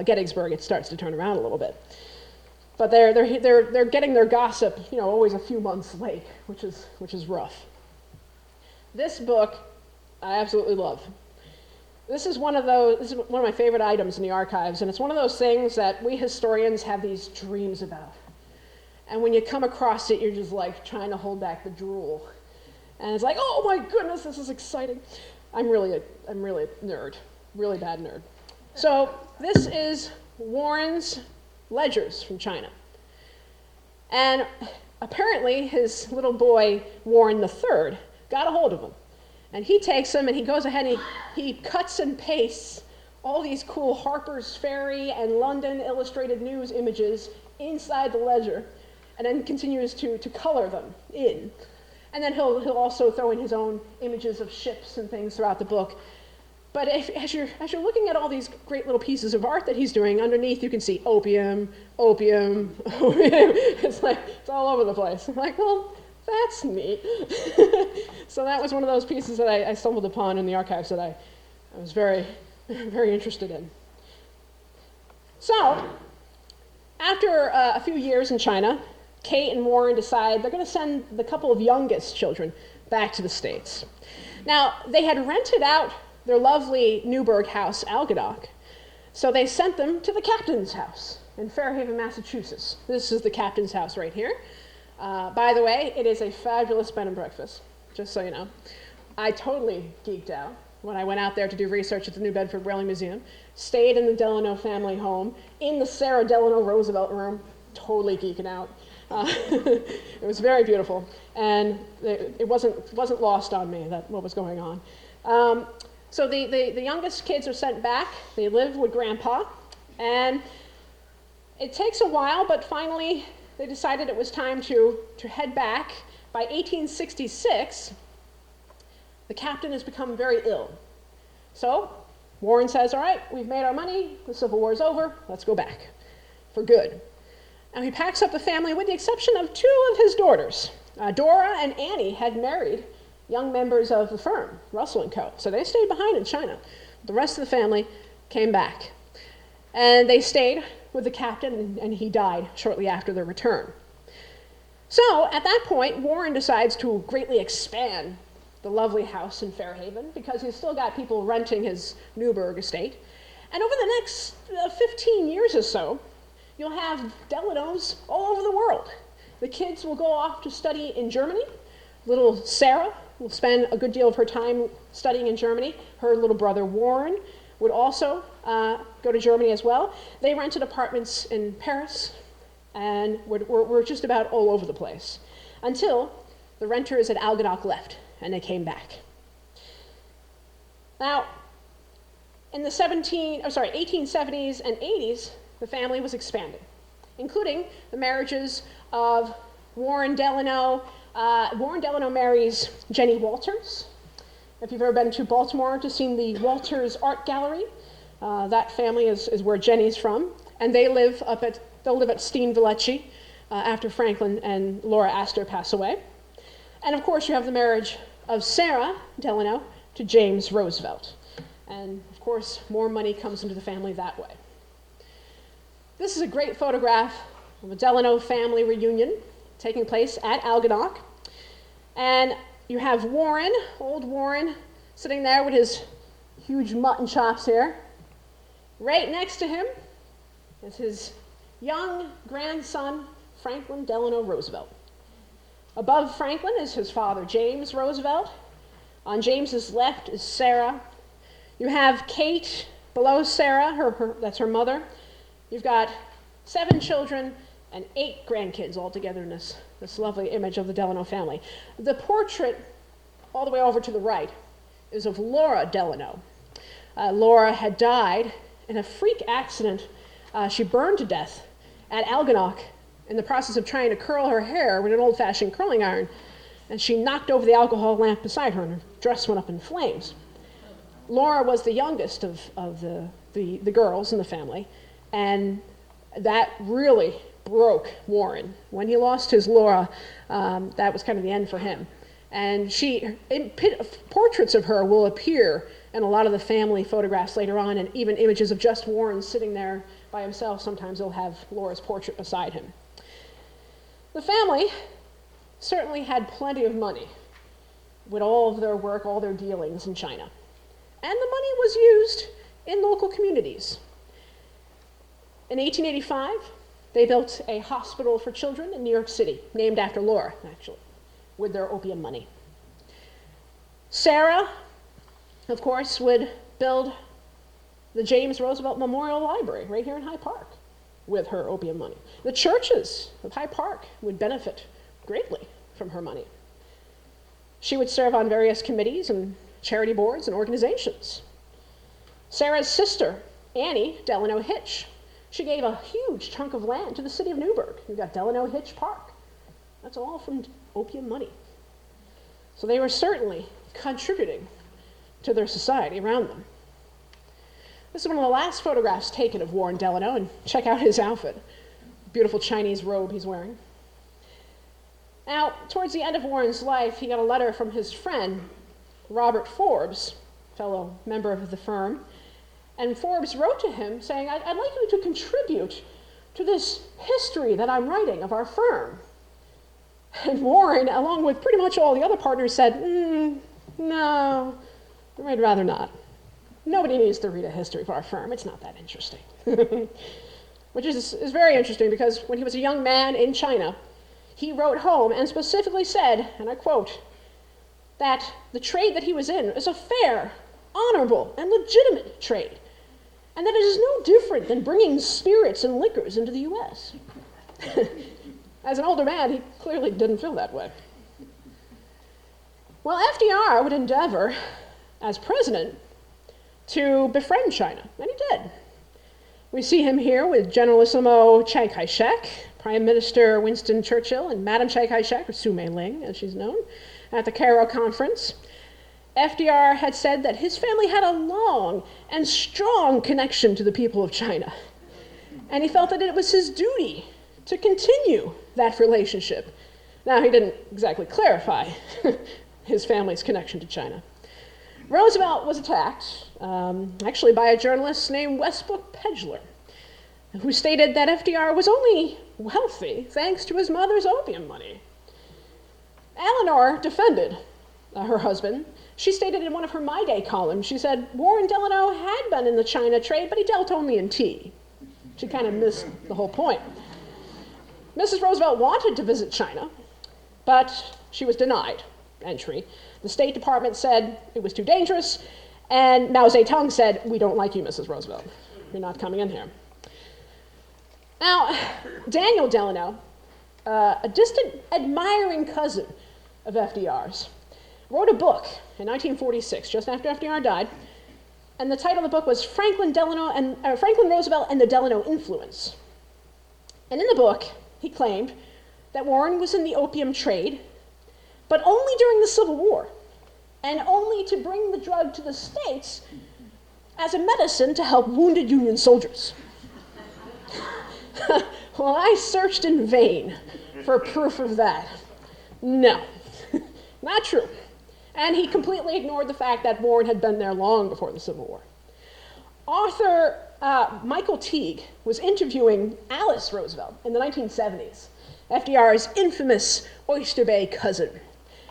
Gettysburg, it starts to turn around a little bit. But they're getting their gossip, always a few months late, which is rough. This book, I absolutely love. This is one of my favorite items in the archives, and it's one of those things that we historians have these dreams about. And when you come across it, you're just like trying to hold back the drool. And it's like, oh my goodness, this is exciting. I'm really a nerd, really bad nerd. So this is Warren's ledgers from China. And apparently his little boy, Warren III, got a hold of them. And he takes them and he goes ahead and he cuts and pastes all these cool Harper's Ferry and London Illustrated News images inside the ledger, and then continues to color them in. And then he'll also throw in his own images of ships and things throughout the book. But as you're looking at all these great little pieces of art that he's doing, underneath you can see opium, opium, opium. It's all over the place. I'm like, well, that's neat. So that was one of those pieces that I stumbled upon in the archives that I was very, very interested in. So after a few years in China, Kate and Warren decide they're going to send the couple of youngest children back to the States. Now, they had rented out their lovely Newburgh house, Algodoc, so they sent them to the captain's house in Fairhaven, Massachusetts. This is the captain's house right here. By the way, it is a fabulous bed and breakfast, just so you know. I totally geeked out when I went out there to do research at the New Bedford Whaling Museum, stayed in the Delano family home, in the Sarah Delano Roosevelt room, totally geeking out. It was very beautiful, and it wasn't lost on me what was going on. So the youngest kids are sent back. They live with Grandpa, and it takes a while, but finally they decided it was time to head back. By 1866, the captain has become very ill. So Warren says, all right, we've made our money, the Civil War's over, let's go back for good. And he packs up the family with the exception of 2 of his daughters, Dora and Annie had married young members of the firm, Russell and Co. So they stayed behind in China. The rest of the family came back. And they stayed with the captain, and he died shortly after their return. So at that point, Warren decides to greatly expand the lovely house in Fairhaven because he's still got people renting his Newburgh estate. And over the next 15 years or so, you'll have Delanos all over the world. The kids will go off to study in Germany. Little Sarah will spend a good deal of her time studying in Germany. Her little brother Warren would also go to Germany as well. They rented apartments in Paris and were just about all over the place until the renters at Algonac left and they came back. Now, in the 1870s and 80s, the family was expanding, including the marriages of Warren Delano. Warren Delano marries Jenny Walters. If you've ever been to Baltimore to see the Walters Art Gallery, that family is where Jenny's from, and they'll live at Steen Vellecci after Franklin and Laura Astor pass away. And of course, you have the marriage of Sarah Delano to James Roosevelt. And of course, more money comes into the family that way. This is a great photograph of a Delano family reunion taking place at Algonac. And you have Warren, old Warren, sitting there with his huge mutton chops here. Right next to him is his young grandson, Franklin Delano Roosevelt. Above Franklin is his father, James Roosevelt. On James's left is Sarah. You have Kate below Sarah, that's her mother. You've got 7 children and 8 grandkids all together in this lovely image of the Delano family. The portrait all the way over to the right is of Laura Delano. Laura had died in a freak accident. She burned to death at Algonac in the process of trying to curl her hair with an old-fashioned curling iron, and she knocked over the alcohol lamp beside her, and her dress went up in flames. Laura was the youngest of the girls in the family, and that really broke Warren. When he lost his Laura, that was kind of the end for him. And portraits of her will appear in a lot of the family photographs later on, and even images of just Warren sitting there by himself. Sometimes they'll have Laura's portrait beside him. The family certainly had plenty of money with all of their work, all their dealings in China. And the money was used in local communities. In 1885, they built a hospital for children in New York City, named after Laura, actually, with their opium money. Sarah, of course, would build the James Roosevelt Memorial Library right here in Hyde Park with her opium money. The churches of Hyde Park would benefit greatly from her money. She would serve on various committees and charity boards and organizations. Sarah's sister, Annie Delano Hitch, she gave a huge chunk of land to the city of Newburgh. You've got Delano Hitch Park. That's all from opium money. So they were certainly contributing to their society around them. This is one of the last photographs taken of Warren Delano, and check out his outfit. Beautiful Chinese robe he's wearing. Now, towards the end of Warren's life, he got a letter from his friend, Robert Forbes, fellow member of the firm, and Forbes wrote to him saying, I'd like you to contribute to this history that I'm writing of our firm. And Warren, along with pretty much all the other partners, said, no, I'd rather not. Nobody needs to read a history of our firm. It's not that interesting. Which is very interesting because when he was a young man in China, he wrote home and specifically said, and I quote, that the trade that he was in is a fair, honorable, and legitimate trade, and that it is no different than bringing spirits and liquors into the U.S. As an older man, he clearly didn't feel that way. Well, FDR would endeavor, as president, to befriend China, and he did. We see him here with Generalissimo Chiang Kai-shek, Prime Minister Winston Churchill, and Madam Chiang Kai-shek, or Su Mei-ling, as she's known, at the Cairo Conference. FDR had said that his family had a long and strong connection to the people of China, and he felt that it was his duty to continue that relationship Now, he didn't exactly clarify his family's connection to China. Roosevelt was attacked, actually by a journalist named Westbrook Pedler, who stated that FDR was only wealthy thanks to his mother's opium money. Eleanor defended her husband. She stated in one of her My Day columns, she said, Warren Delano had been in the China trade, but he dealt only in tea. She kind of missed the whole point. Mrs. Roosevelt wanted to visit China, but she was denied entry. The State Department said it was too dangerous, and Mao Zedong said, we don't like you, Mrs. Roosevelt. You're not coming in here. Now, Daniel Delano, a distant admiring cousin of FDR's, wrote a book in 1946, just after FDR died, and the title of the book was Franklin Roosevelt and the Delano Influence. And in the book, he claimed that Warren was in the opium trade, but only during the Civil War, and only to bring the drug to the States as a medicine to help wounded Union soldiers. Well, I searched in vain for proof of that. No, not true. And he completely ignored the fact that Warren had been there long before the Civil War. Author Michael Teague was interviewing Alice Roosevelt in the 1970s, FDR's infamous Oyster Bay cousin.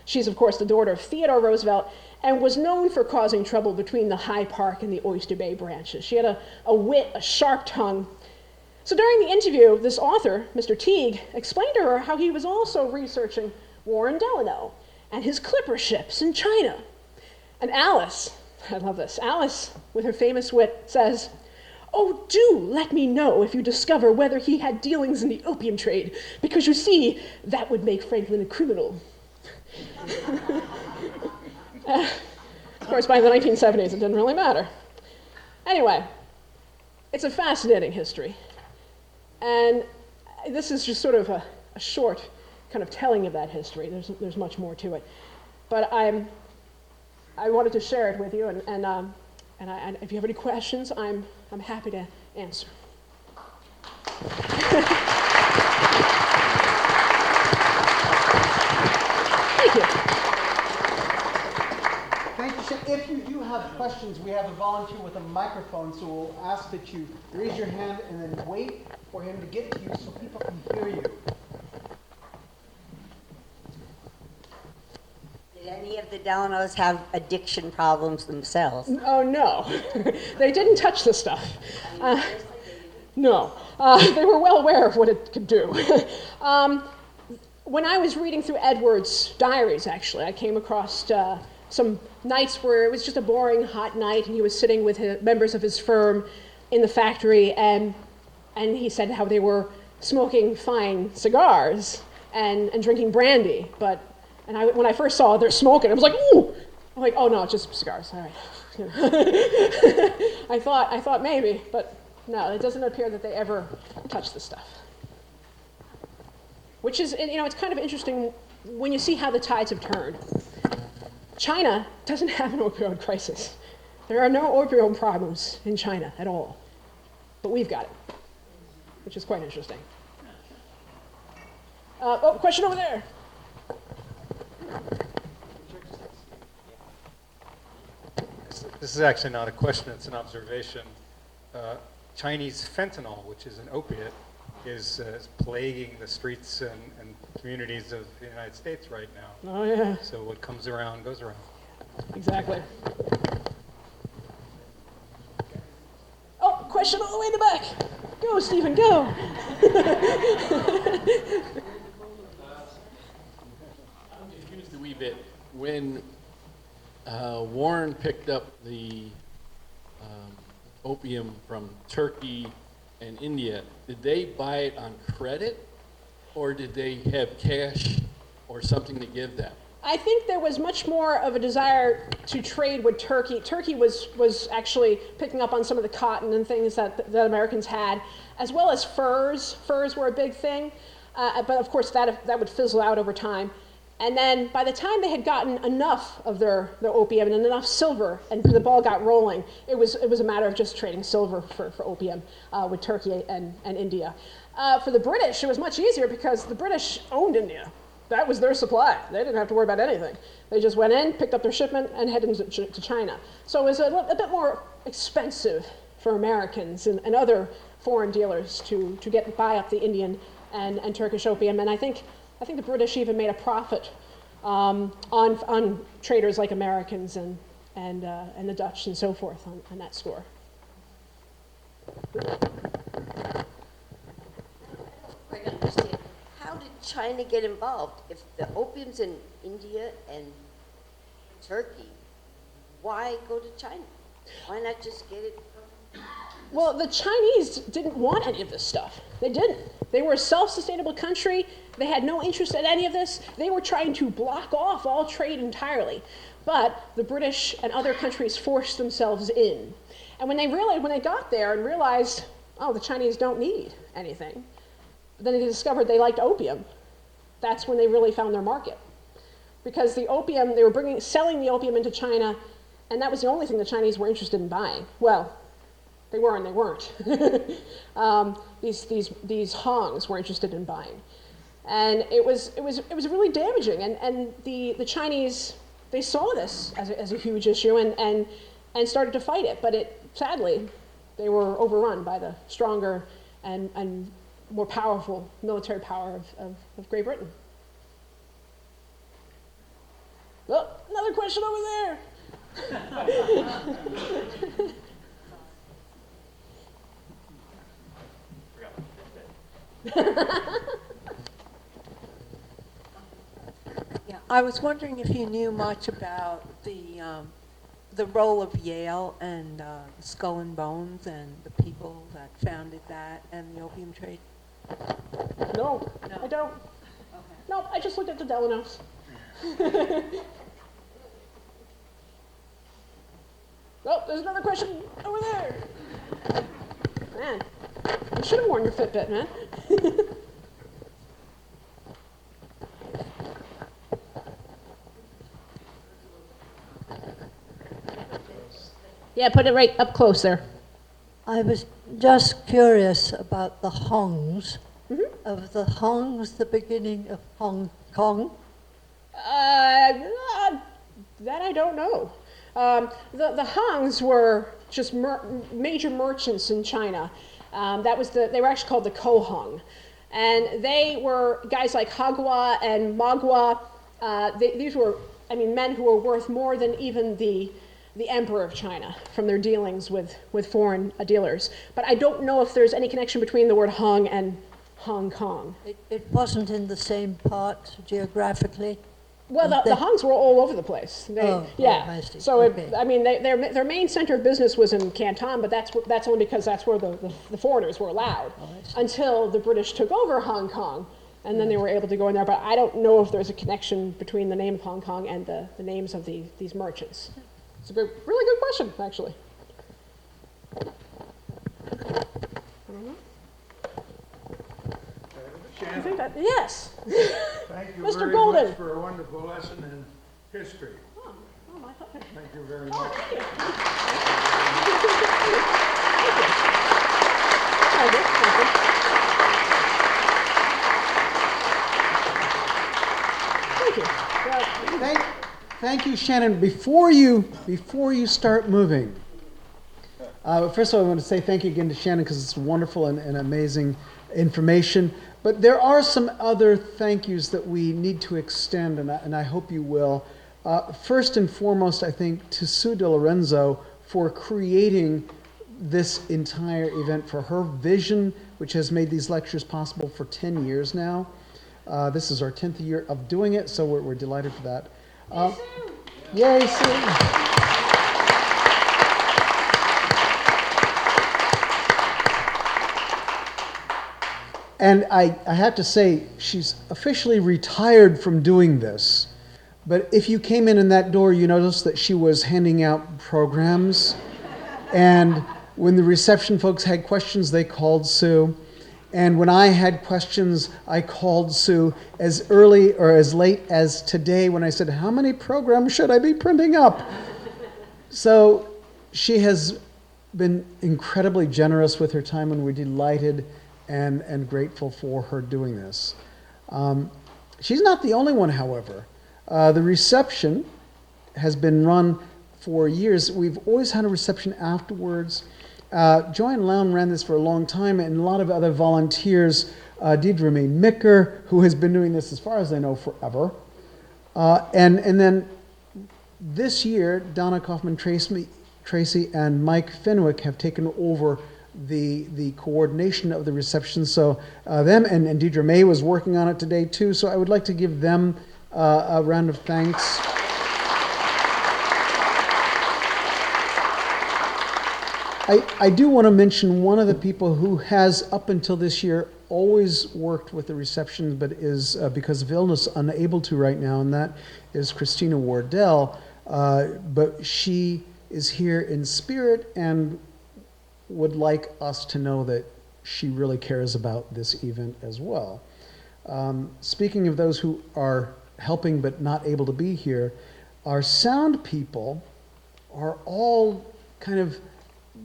She's, of course, the daughter of Theodore Roosevelt and was known for causing trouble between the Hyde Park and the Oyster Bay branches. She had a wit, a sharp tongue. So during the interview, this author, Mr. Teague, explained to her how he was also researching Warren Delano and his clipper ships in China. And Alice, I love this, Alice, with her famous wit, says, "Oh, do let me know if you discover whether he had dealings in the opium trade, because you see, that would make Franklin a criminal." Of course, by the 1970s, it didn't really matter. Anyway, it's a fascinating history. And this is just sort of a short kind of telling of that history. There's much more to it. But I wanted to share it with you, and if you have any questions, I'm happy to answer. Thank you. Thank you, Shannon. If you do have questions, we have a volunteer with a microphone, so we'll ask that you raise your hand and then wait for him to get to you so people can hear you. Did any of the Delanos have addiction problems themselves? Oh, no. They didn't touch the stuff. No. They were well aware of what it could do. When I was reading through Edward's diaries, actually, I came across some nights where it was just a boring, hot night, and he was sitting with members of his firm in the factory, and he said how they were smoking fine cigars and drinking brandy, when I first saw they're smoking, I was like, ooh! I'm like, oh no, it's just cigars, all right. I thought maybe, but no, it doesn't appear that they ever touch the stuff. Which is, it's kind of interesting when you see how the tides have turned. China doesn't have an opioid crisis. There are no opioid problems in China at all. But we've got it, which is quite interesting. Question over there. This is actually not a question, it's an observation. Chinese fentanyl, which is an opiate, is plaguing the streets and communities of the United States right now. Oh, yeah. So what comes around goes around. Exactly. Oh, question all the way in the back. Go, Stephen, go. I'm confused a wee bit. When Warren picked up the opium from Turkey and India, did they buy it on credit, or did they have cash or something to give them? I think there was much more of a desire to trade with Turkey. Turkey was actually picking up on some of the cotton and things that Americans had, as well as furs. Furs were a big thing, but of course that would fizzle out over time. And then by the time they had gotten enough of their opium and enough silver, and the ball got rolling, it was a matter of just trading silver for opium with Turkey and India. For the British, it was much easier because the British owned India. that was their supply. They didn't have to worry about anything. They just went in, picked up their shipment, and headed to China. So it was a bit more expensive for Americans and other foreign dealers to buy up the Indian and Turkish opium. And I think the British even made a profit on traders like Americans and the Dutch and so forth on that score. I don't understand. How did China get involved? If the opium's in India and Turkey, why go to China? Why not just get it from... Well, the Chinese didn't want any of this stuff. They didn't. They were a self-sustainable country. They had no interest in any of this. They were trying to block off all trade entirely. But the British and other countries forced themselves in. And when they got there and realized, oh, the Chinese don't need anything, then they discovered they liked opium. That's when they really found their market. Because the opium, they were selling the opium into China, and that was the only thing the Chinese were interested in buying. Well, they were and they weren't. These Hongs were interested in buying. And it was really damaging. And the Chinese, they saw this as a huge issue and started to fight it. But sadly, they were overrun by the stronger and more powerful military power of Great Britain. Oh, another question over there. Yeah, I was wondering if you knew much about the role of Yale and Skull and Bones and the people that founded that and the opium trade. No, I don't. Okay. No, I just looked at the Delanos. Oh, there's another question over there. Man, you should have worn your Fitbit, man. Yeah, put it right up close there. I was just curious about the Hongs. Of the Hongs, the beginning of Hong Kong? That I don't know. The Hangs were just major merchants in China. They were actually called the Kohong. And they were guys like Hagua and Magua. These were, men who were worth more than even the emperor of China from their dealings with foreign dealers. But I don't know if there's any connection between the word Hong and Hong Kong. It wasn't in the same part geographically? Well, the Hongs were all over the place. I see. So, Okay. their main center of business was in Canton, but that's only because that's where the foreigners were allowed until the British took over Hong Kong, and then they were able to go in there. But I don't know if there's a connection between the name of Hong Kong and the names of these merchants. It's a really good question, actually. Shannon, I think yes. thank you Mr. very Golden. much for a wonderful lesson in history. Oh, my God. Thank you very much. Thank you. Thank you, Shannon. Before you start moving, first of all, I want to say thank you again to Shannon because it's wonderful and amazing information. But there are some other thank yous that we need to extend, and I hope you will. First and foremost, I think, to Sue DiLorenzo for creating this entire event, for her vision, which has made these lectures possible for 10 years now. This is our 10th year of doing it, so we're delighted for that. Yay, Sue! And I have to say, she's officially retired from doing this. But if you came in that door, you noticed that she was handing out programs. And when the reception folks had questions, they called Sue. And when I had questions, I called Sue as early or as late as today when I said, how many programs should I be printing up? So she has been incredibly generous with her time, and we're delighted and grateful for her doing this. She's not the only one, however. The reception has been run for years. We've always had a reception afterwards. Joanne Lown ran this for a long time, and a lot of other volunteers. Deidre May Micker, who has been doing this, as far as I know, forever. And then this year, Donna Kaufman-Tracy and Mike Fenwick have taken over the coordination of the reception. So them and Deidre May was working on it today too. So I would like to give them a round of thanks. I do want to mention one of the people who has, up until this year, always worked with the reception, but is, because of illness, unable to right now, and that is Christina Wardell. But she is here in spirit and would like us to know that she really cares about this event as well. Speaking of those who are helping but not able to be here, our sound people are all kind of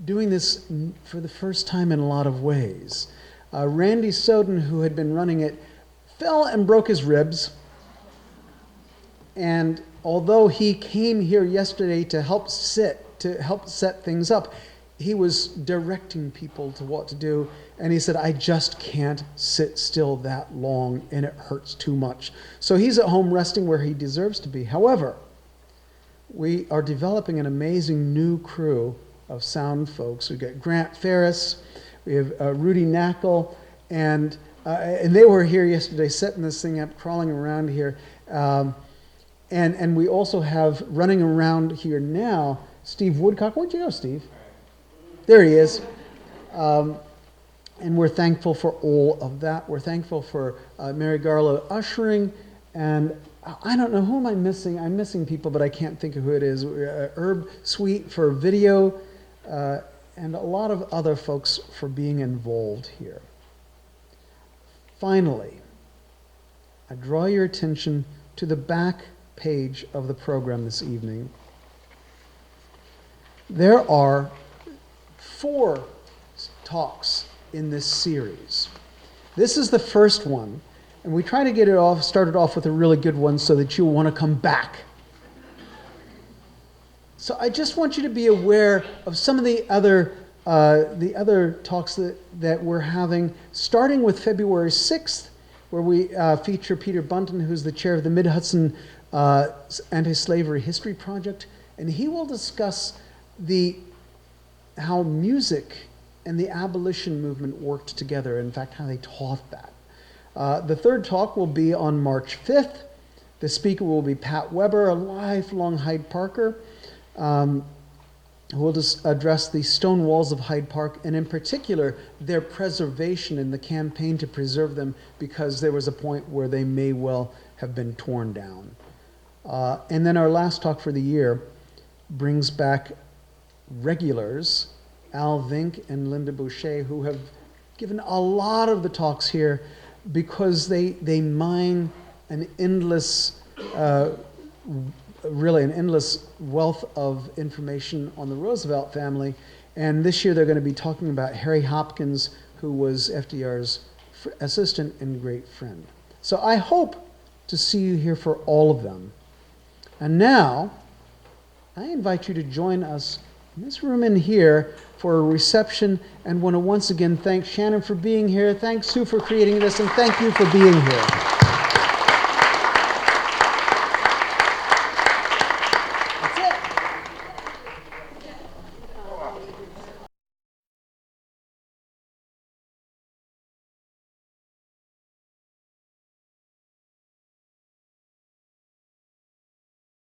doing this for the first time in a lot of ways. Randy Soden, who had been running it, fell and broke his ribs. And although he came here yesterday to help set things up, he was directing people to what to do. And he said, I just can't sit still that long, and it hurts too much. So he's at home resting where he deserves to be. However, we are developing an amazing new crew of sound folks. We've got Grant Ferris, we have Rudy Knackle, and they were here yesterday setting this thing up, crawling around here. And we also have running around here now, Steve Woodcock. Where'd you go, Steve? There he is. And we're thankful for all of that. We're thankful for Mary Garlow ushering, and I don't know, who am I missing? I'm missing people, but I can't think of who it is. Herb Sweet for video, and a lot of other folks for being involved here. Finally, I draw your attention to the back page of the program this evening. There are 4 talks in this series. This is the first one, and we try to get it started off with a really good one so that you'll want to come back. So I just want you to be aware of some of the other talks that we're having, starting with February 6th, where we feature Peter Bunton, who's the chair of the Mid-Hudson Anti-Slavery History Project, and he will discuss how music and the abolition movement worked together, in fact, how they taught that. The third talk will be on March 5th. The speaker will be Pat Weber, a lifelong Hyde Parker, who will just address the stone walls of Hyde Park, and in particular, their preservation and the campaign to preserve them, because there was a point where they may well have been torn down. And then our last talk for the year brings back regulars, Al Vink and Linda Boucher, who have given a lot of the talks here because they mine an endless, really an endless wealth of information on the Roosevelt family. And this year they're going to be talking about Harry Hopkins, who was FDR's assistant and great friend. So I hope to see you here for all of them. And now, I invite you to join us in this room in here for a reception, and want to once again thank Shannon for being here, thank Sue for creating this, and thank you for being here.